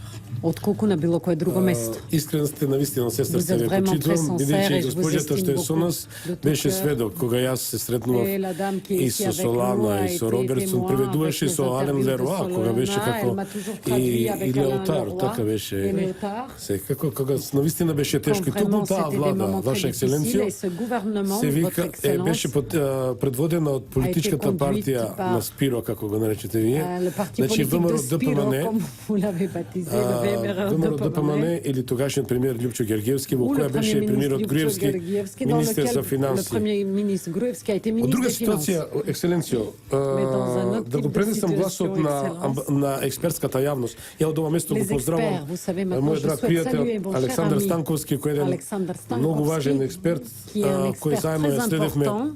отколку на било кое друго место. Искрен сте, навистина, сестра, Vous се êtes ве vraiment très почитувам, sincère бидејќи et je vous госпоѓата што е estime со beaucoup нас de tout беше cœur. сведок кога јас се сретнував Et la dame qui est и ici со avec Солана nous a и со été Робертсон, témoin преведуваше avec les со Ален interviews de Леруа, кога Solana, беше како elle m'a toujours traduit avec и Alain Леотар, Leroy така et беше. Léotard. Секако кога навистина беше тешко и Quand токму vraiment таа c'était des влада, moments Ваша très difficiles ексцеленција, et ce gouvernement, се votre вика беше excellence, предводена од политичката conduite партија par- на Спиро, како го наречете вие. le parti Значи politique de ВМРО Spiro, ДПМН, comme vous l'avez baptisé, le VMRO ВМРО DPMN, ДПМН или тогашниот премиер Љупчо Гергиевски, во ou le која беше premier ministre премиерот Ljupčo Груевски, Georgievski, dans министер lequel за le финанси. premier ministre Gruevski a été Од ministre друга des Finances. ситуација, ексцеленцијо, dans un autre да type го de пренесам гласот situation, на експертската јавност. Ја од ова место го Les поздравам experts, vous savez, maintenant, мојот je драг souhaite пријател saluer mon cher Александар ami Станковски, кој е еден Александър Станковски, многу важен експерт, qui est un кој expert заедно ја très следевме important.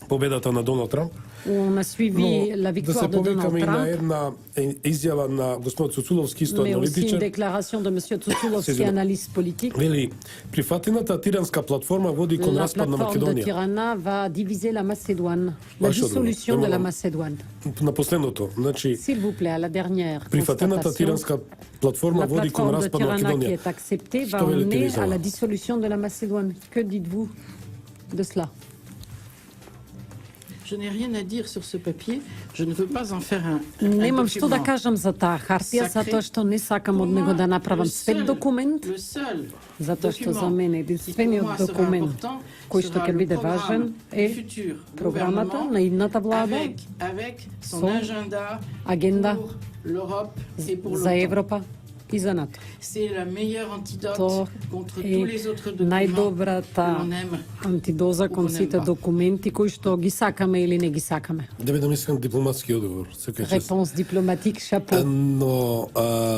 победата на Доналд Трамп. On a suivi la Да victoire се de Donald повикаме и на Trump, една изјава на господин Цуцуловски, исто mais aussi une аналитичар. déclaration de M. Tsoutsoulovski, Сезирам. analyste politique. Вели, прифатената тиранска платформа води кон La распад на plateforme de Македонија. Tirana va diviser la Macédoine, la Ваше одговор. dissolution de la Немам- Macédoine. На последното, значи S'il vous plaît, à la dernière прифатената constatation, тиранска платформа la води кон plateforme de распад на Tirana qui Македонија. est acceptée va Што велите ви emmener за à ова? la dissolution de la Macédoine. Que dites-vous de cela? Je n'ai rien à dire sur ce papier. Je ne veux pas en faire un Немам што да document кажам за таа хартија, sacré. затоа што не сакам од него да направам свет документ, Le seul затоа што за document мене qui pour единствениот moi sera документ important кој што sera ќе le биде programme важен du е futur програмата gouvernement на идната влада avec son Son agenda agenda pour l'Europe et pour за l'OTAN. Европа и за НАТО. C'est la meilleure antidote То contre е tous les autres documents que најдобрата l'on aime. антидоза кон сите документи кои што ги сакаме или не ги сакаме. Да бидам искрен, дипломатски одговор. Секој час. Репонс дипломатик шапо. Но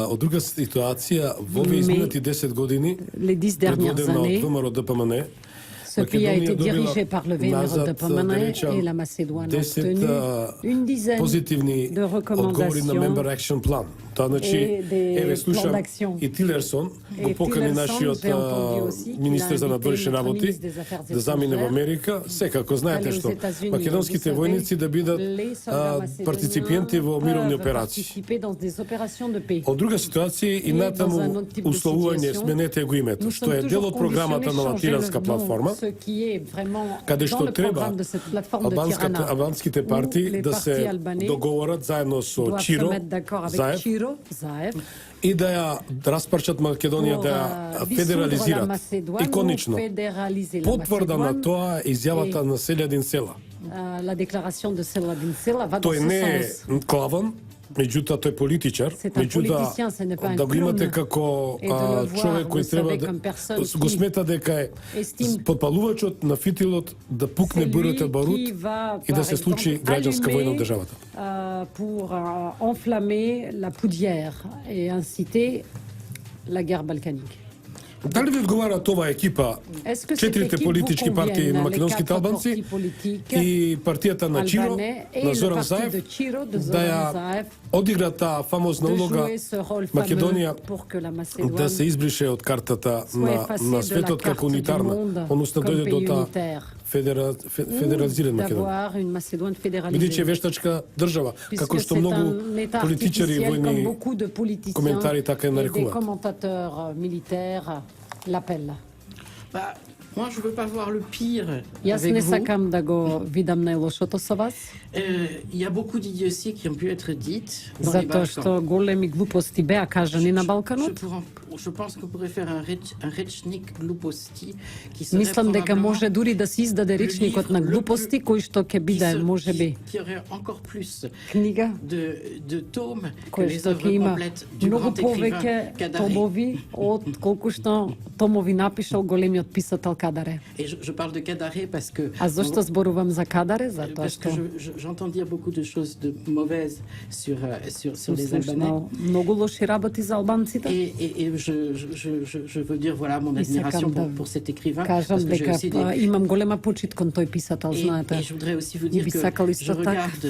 од друга ситуација, во овие изминати 10 години, Les 10 dernières предводена од années, ВМРО ДПМН, ce pays a été dirigé par le VMRO DPMN et la Macédoine a obtenu une dizaine позитивни de одговори на recommandations Member Action Plan. Тоа значи, et des еве plans слушам d'action. и Тилерсон го Et покани Tillerson, нашиот j'ai entendu aussi qu'il министер a за invité надворешни notre работи ministre des Affaires да замине во étrangères Америка. Секако знаете aller aux што États-Unis. македонските Vous војници да бидат les soldats macédoniens партиципиенти во мировни peuvent операции. participer dans des opérations de paix. Од друга ситуација и И натаму dans un autre type de условување situation, сменете го името, Nous што sommes е дел од toujours програмата conditionnés на changer Латиранска le nom, платформа, ce qui est vraiment каде dans што le треба programme de cette plateforme de Tirana, албанските où партии les да partis се albanais договорат заедно со doivent se Чиро, mettre d'accord avec заед, Chiro, Zaev, и да ја распарчат Македонија, pour да ја dissoudre la федерализират. Macédoine, И конечно, pour fédéraliser la потврда на Macédoine. тоа е изјавата на Селјадин Села. La déclaration de Selahattin Sela va dans Тој ce не е sens. клаван, меѓутоа тој е политичар, C'est un politicien, ce n'est pas un да го имате clown. како Et de le voir, човек кој vous треба savez, да comme personne го qui смета дека е estime подпалувачот на фитилот да пукне C'est lui бурата барут qui va, и да par се случи exemple, граѓанска војна allumer, од државата. pour enflammer la poudrière et inciter la guerre balkanique. Дали ви одговара ова екипа, Est-ce que cette четирите équipe политички vous партии conviennent, на les македонските quatre албанци partis politiques и партијата на Чиро, albanais et на le Зоран parti Заев, de Chiro, de да Zoran ја Zaev, одигра таа фамозна de улога jouer ce rôle Македонија fameux pour que la да Macédoine се избрише од картата soit effacée на de la светот како carte du унитарна, monde односно comme дојде до pays таа unitaire. федерализирана Македонија. D'avoir une Macédoine fédéralisée. Бидејќи е вештачка држава, како Puisque што c'est многу un état политичари и artificiel, comme војни beaucoup de politiciens коментари така ја et des нарекуваат. commentateurs militaires l'appellent. Bah, moi, je ne veux pas voir le pire Јас avec не vous. сакам да го видам најлошото со вас, Il y a beaucoup d'idioties qui ont pu être dites dans les затоа Balkans. што големи глупости беа кажани на Балканот. Je pense qu'on pourrait faire un rečnik gluposti qui serait Мислам дека probablement може дури да се издаде речникот на глупости кој што ќе биде можеби qui aurait encore plus книга de tomes que кој les што œuvres ќе има complètes du многу grand écrivain повеќе Kadare. томови од колку што томови напишал големиот писател Кадаре. Et je parle de Kadare parce que А зошто зборувам за Кадаре? Затоа parce que што j'entends dire beaucoup de choses de mauvaises sur les Albanais. слушнал многу лоши работи за албанците. Et je veux dire voilà mon admiration pour cet écrivain parce Кажам que j'ai дека aussi des имам голема почит кон тој писател, знаете. Et je voudrais aussi vous dire би que сакал je исто така regarde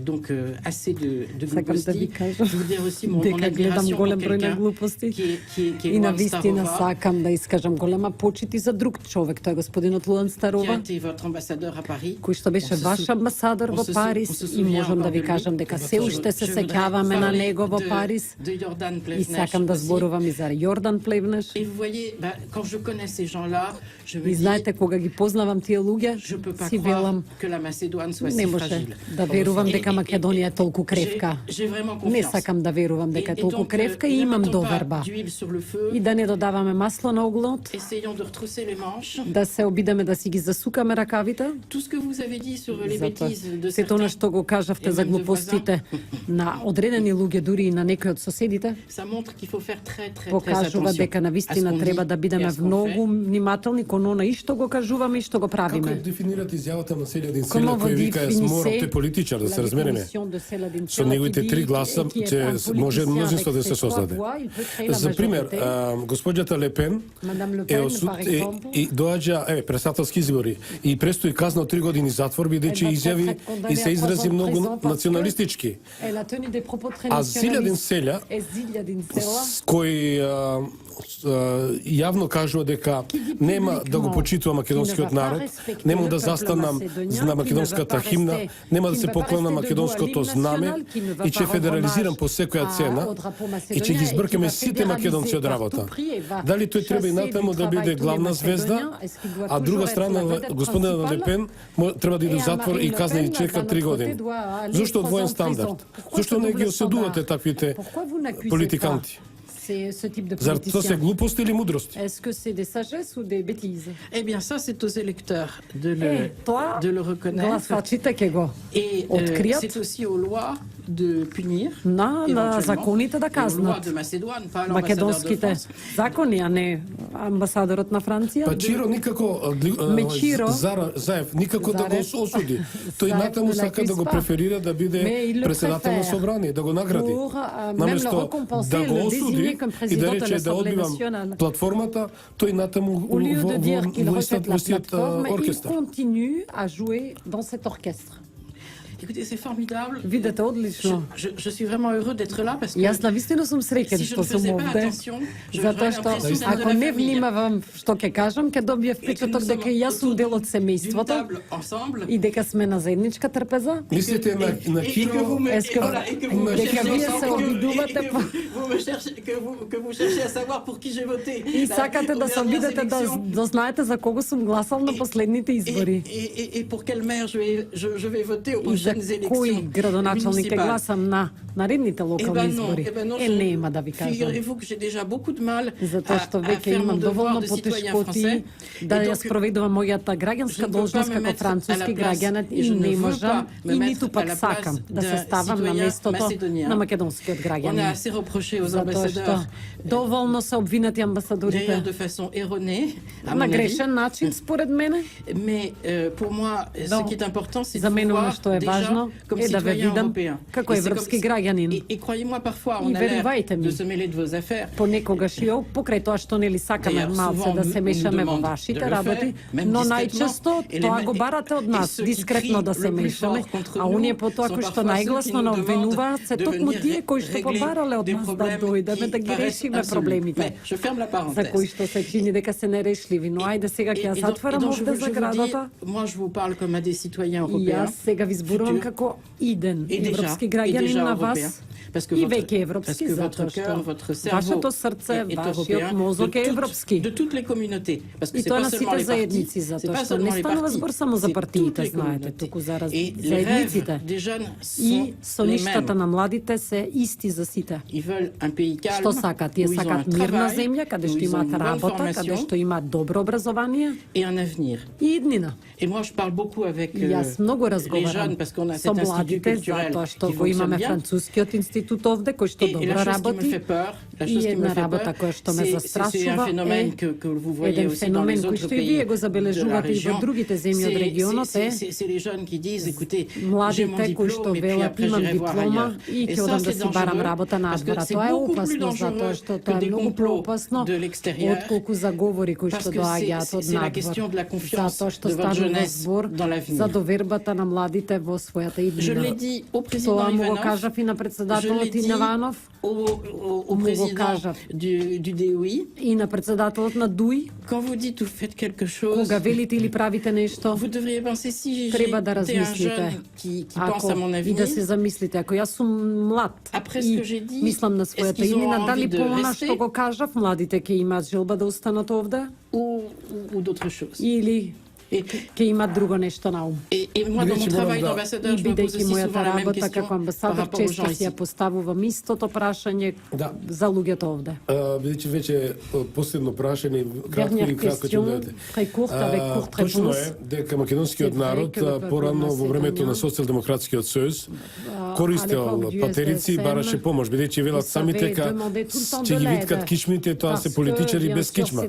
donc assez de Сакам да ви gluposti. кажам Je voudrais aussi mon дека гледам admiration pour голем број на quelqu'un глупости qui est и на Juan вистина Starova. сакам да искажам голема почит и за друг човек, тој господинот Луан qui a Старова, été votre ambassadeur à Paris. кој што беше ваш амбасадор во Париз и можам да ви кажам дека се уште се сеќаваме на него во Париз de Jordan и Plevnech сакам да aussi. зборувам и за Јордан Плевнеш. Et vous voyez, quand je connais ces gens-là, je me И dis, знаете, кога ги познавам тие луѓе, je peux pas си croire велам, que la Macédoine soit не si може fragile. да верувам дека Македонија е толку кревка. J'ai vraiment Не confiance. сакам да верувам дека е Et толку donc, кревка и ne имам mettons pas доверба. d'huile sur le feu, И да не додаваме масло на оглот, essayons de retrousser les manches. да се обидеме да си ги засукаме ракавите. Tout ce que vous avez dit sur les Затоа bêtises de сето она certains, што го кажавте et за même de глупостите на одредени луѓе, дури и на некои од соседите, ça montre qu'il faut faire très покажува attention дека à ce навистина qu'on треба dit да et à бидеме ce qu'on многу fait. внимателни кон она и што го кажуваме и што го Како правиме. дефинирате изјавата на Селјадин Комо Селја, кој вика јас морам дефинисе тој политичар да се la размереме? définition de Seladin Со Sela неговите qui три dit гласа qu'il est ќе un може politicien мнозинство avec да се ses trois создаде. voix, il peut créer la За пример, majorité. господјата Лепен Madame Le е Pen, осуд par exemple, и доаѓа председателски избори и престои казна од 3 години затвор бидејќи elle va изјави être condamnée и се à 3 изрази ans de многу prison parce националистички. Elle a tenu des propos très А Селјадин nationalistes. Селја Et Ziladin Sela, кој јавно кажува дека нема да го почитува македонскиот народ, нема да застанам на македонската химна, нема да се поклона македонското знаме и ќе федерализирам по секоја цена и ќе ги збркаме сите македонци од работа. Дали тој треба и натаму да биде главна звезда, а друга страна господинот Лепен треба да иде в затвор и казна и чека 3 години. Зошто од воен стандард? Зошто не ги осудувате таквите политиканти? c'est ce type de Зар тоа се politicien. глупост или мудрост? Est-ce que c'est des sagesses ou des bêtises? Eh bien, ça, c'est aux électeurs de Тоа, le reconnaître. гласачите ќе го Et откријат. c'est aussi aux lois de punir. на éventuellement, законите да et aux lois казнат. de Macédoine, pas l'ambassadeur de Македонските France. закони, а не амбасадорот на Франција. Па Чиро никако Мечиро, Заев никако да го Зарев, осуди. Тој Заев натаму не сака да го приспа. преферира да Mais биде il le председател на préfère собрание, да го награди. pour, même le Наместо récompenser, да го le осуди désigner comme и да président de рече да l'Assemblée одбивам nationale. платформата, тој натаму Au lieu de dire qu'il во rejette la истиот plateforme, il оркестар. continue à jouer dans cet orchestre. Écoutez, c'est formidable. Видете, одлично. Je suis vraiment heureux d'être là parce que И јас навистина сум среќен si je што ne сум faisais pas овде. attention, Затоа j'aurais што l'impression d'être de ако la не famille. внимавам што ќе кажам, ќе добиев впечаток дека и јас сум дел од D'une семејството table ensemble. и дека сме на заедничка трпеза. Мислите на Киро? Est-ce que- дека вие се обидувате по- que vous cherchez à savoir pour qui j'ai voté. И сакате да се обидете да знаете за кого сум гласал на последните избори. Et pour quelle maire je vais voter aux И за prochaines кој élections градоначалник ќе municipales. гласам на наредните локални избори. Нема да ви кажам. Figurez-vous que j'ai déjà beaucoup de mal Затоа што à веќе faire mon имам devoir доволно de citoyen потешкоти français. да Et ја donc, спроведувам мојата граѓанска je ne peux pas должност me како mettre à la француски place, граѓанин et и je ne не veux можам pas me и mettre ниту à пак la сакам place да се d'un ставам на citoyen местото macédonien. на македонскиот On a граѓанин. assez reproché aux Затоа што ambassadeurs, доволно се обвинати d'ailleurs амбасадорите de façon erronée, à на mon avis. грешен начин според мене. Mais pour moi, ce Но qui est important, c'est за de мене vous она voir што е déjà важно comme е да ве citoyen видам européen. како Et c'est европски comme- граѓанин. Et croyez-moi, parfois, И on a верувајте l'air ми. de se mêler de vos affaires. Понекогаш и покрај тоа што нели сакаме D'ailleurs, малце souvent, да on се nous мешаме во demande вашите de le работи, faire, même но discrètement. најчесто Et les тоа me- го барате од et нас, ceux qui дискретно crient да се le plus мешаме, fort contre а nous оние потоа sont кои што parfois ceux најгласно qui nous обвинуваат се demandent de токму venir тие кои што régler побарале од des нас да problèmes дојдеме qui да ги paraissent решиме insolubles. проблемите. Mais je ferme la За parenthèse. кои што се чини дека се нерешливи, но ајде сега ќе ја затворам donc, je овде vous- je vous dis, заградата. moi, je vous parle comme à des citoyens И européens. јас сега ви зборувам futurs. како иден Et déjà, европски et граѓанин déjà на européen. вас. Parce que И votre- веќе европски, parce que затоа votre cœur, што votre cerveau вашето срце, est вашиот européen, мозок е европски. de toutes les communautés. Parce que И c'est тоа pas на seulement сите les partis, заедници, c'est затоа pas што не seulement les станува partis, збор само за c'est партиите, toutes les знаете, communautés. туку за Et les заедниците. rêves des jeunes И sont les соништата mêmes. на младите се исти за сите. Ils veulent un pays calme, Што сакат? Тие où ils ont сакат un мирна travail, земја, каде où што ils ont имаат une bonne работа, каде formation што имаат добро образование et un avenir. и иднина. Et moi, je parle beaucoup avec И јас многу les разговарам jeunes parce qu'on a со cet institut младите, culturel затоа што qui го fonctionne имаме bien. францускиот институт овде, кој што Et la добро chose qui me работи. fait peur, la И chose qui me една fait работа peur, која што ме c'est un застрашува phénomène е que vous voyez еден aussi dans феномен les кој autres што и pays вие го de la забележувате и во région. другите земји од регионот е C'est les jeunes qui disent, écoutez, j'ai mon младите кои што diplôme et puis велат après имам j'irai voir диплома ailleurs. и Et ќе ça, одам да c'est си барам dangereux работа на parce que збора. c'est Тоа е beaucoup plus опасно, затоа dangereux што que тоа е des многу complots поопасно de l'extérieur. отколку заговори кои Parce што que доаѓаат од c'est la надвор. question de la confiance Затоа што de votre станува jeunesse збор dans l'avenir. за довербата на младите во својата иднина. Je l'ai dit au président Тоа му го Ivanov. кажав и на председателот Иванов, Au président du DOI. И на председателот на ДУИ. Quand vous dites ou faites quelque chose, Кога велите или правите нешто, vous devriez penser si треба да j'étais un размислите. jeune qui pense à mon И avenir. да се замислите, ако јас сум млад Après ce que j'ai и dit, мислам на est-ce својата qu'ils иднина, auront дали envie de по она rester? што го кажав, младите ќе имаат желба да останат овде ou d'autres choses. или ќе имаат друго нешто на ум. Et moi, dans mon travail d'ambassadeur, И je me pose бидејќи aussi мојата souvent la même работа question како par амбасадор rapport aux често gens си ја ici. поставувам истото прашање Да. за луѓето овде. Бидејќи веќе последно прашање, кратко и кратко ќе дадете. Точно е дека македонскиот народ порано во времето на Социјалдемократскиот сојуз користел патерици и бараше помош, бидејќи велат сами дека ќе ги виткат кичмите, тоа се политичари без кичма.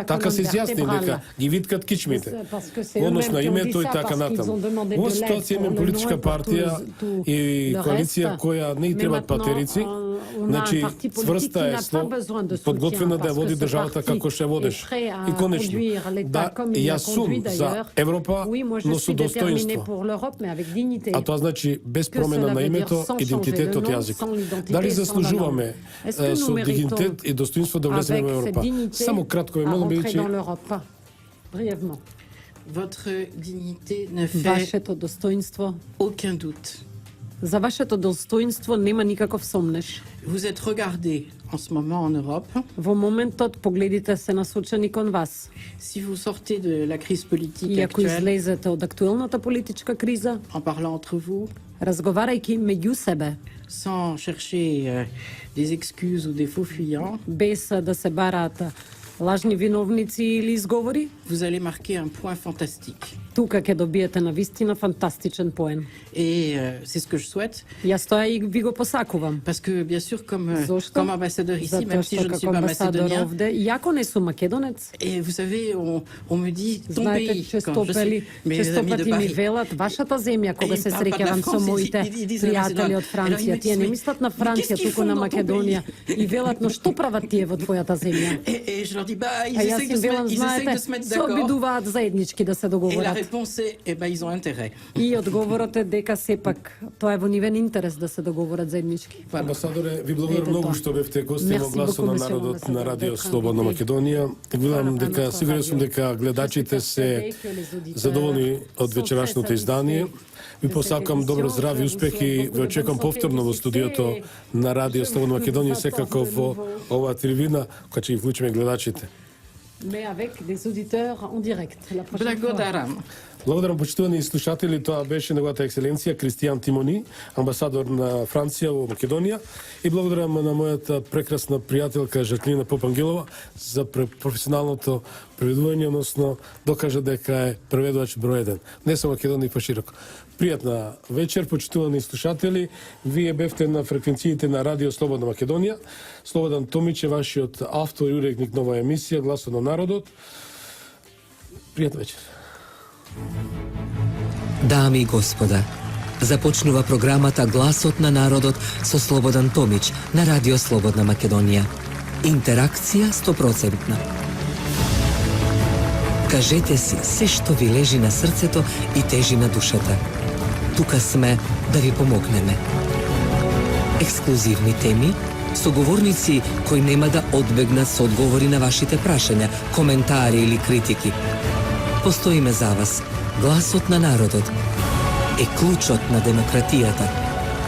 Така се изјасни дека ги виткат кичмите. Односно името и така натаму. Во ситуација имаме политичка партија и коалиција која не и требат патерици, значи цврста е подготвена да ја води државата како што ја водиш. И конечно, да јас сум за Европа, но со достоинство. А тоа значи без промена на името, идентитетот, јазикот. Дали заслужуваме со дигнитет и достоинство да влеземе во Европа? Само кратко ме молам, бидејќи Votre dignité ne fait Вашето достоинство, aucun doute. за вашето достоинство нема никаков сомнеш. Vous êtes regardé en ce moment en Europe. Во моментот погледите се насочени кон вас. Si vous sortez de la crise politique И ако actuelle, излезете од актуелната политичка криза, en parlant entre vous, разговарајќи меѓу себе, sans chercher des excuses ou des faux fuyants, без да се бараат лажни виновници или изговори, vous allez marquer un point fantastique. тука ќе добиете на вистина фантастичен поен. Et c'est ce que je souhaite. Јас тоа и ви го посакувам. Parce que, bien sûr, comme Зошто? ambassadeur ici, Затоа même si што je ne suis како pas амбасадор macédonien, овде, иако не сум македонец, et vous savez, on me dit ton знаете, pays, често quand je suis mes често amis de пати ми Paris. велат вашата земја кога И се папа на среќавам со Франција, моите и disent пријатели на од Франција. Тие не мислат на Франција, туку на Македонија. И велат, но што прават тие во твојата земја? Et je leur dis, bah, ils А јас essayent им велам, de знаете, se mettre се d'accord. обидуваат заеднички да се Et la договорат. réponse est, eh ben, ils ont intérêt. И одговорот е дека сепак тоа е во нивен интерес да се договорат заеднички. Амбасадоре, ви благодарам Ето многу тоа. што бевте гости во Мерси Гласот на beaucoup, народот monsieur на Радио Ambassador. Слободна Македонија. Гледам дека Парламентот сигурен сум дека гледачите се задоволни од вечерашното издание. Ви посакам добро здравје и успехи. Ви очекувам повторно во студиото на Радио Слободна Македонија, секако во оваа трибина која ќе ги вклучиме гледачите. Mais avec des auditeurs en direct. La prochaine fois. Blagodaram. Благодарам, почитувани слушатели, тоа беше неговата екселенција Кристијан Тимони, амбасадор на Франција во Македонија, и благодарам на мојата прекрасна пријателка Жаклина Попангелова за професионалното преведување, односно докажа дека е преведувач број 1, не само Македонија и пошироко. Пријатна вечер, почитувани слушатели, вие бевте на фреквенциите на Радио Слободна Македонија. Слободан Томич е вашиот автор и уредник на оваа емисија Гласот на народот. Пријатна вечер. Дами и господа, започнува програмата Гласот на народот со Слободан Томич на Радио Слободна Македонија. Интеракција 100%. Кажете си се што ви лежи на срцето и тежи на душата. Тука сме да ви помогнеме. Ексклузивни теми, соговорници кои нема да одбегнат со одговори на вашите прашања, коментари или критики. Постоиме за вас. Гласот на народот е клучот на демократијата.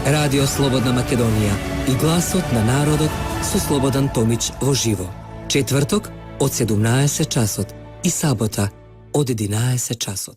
Радио Слободна Македонија и Гласот на народот со Слободан Томич во живо. Четврток од 17 часот и сабота од 11 часот.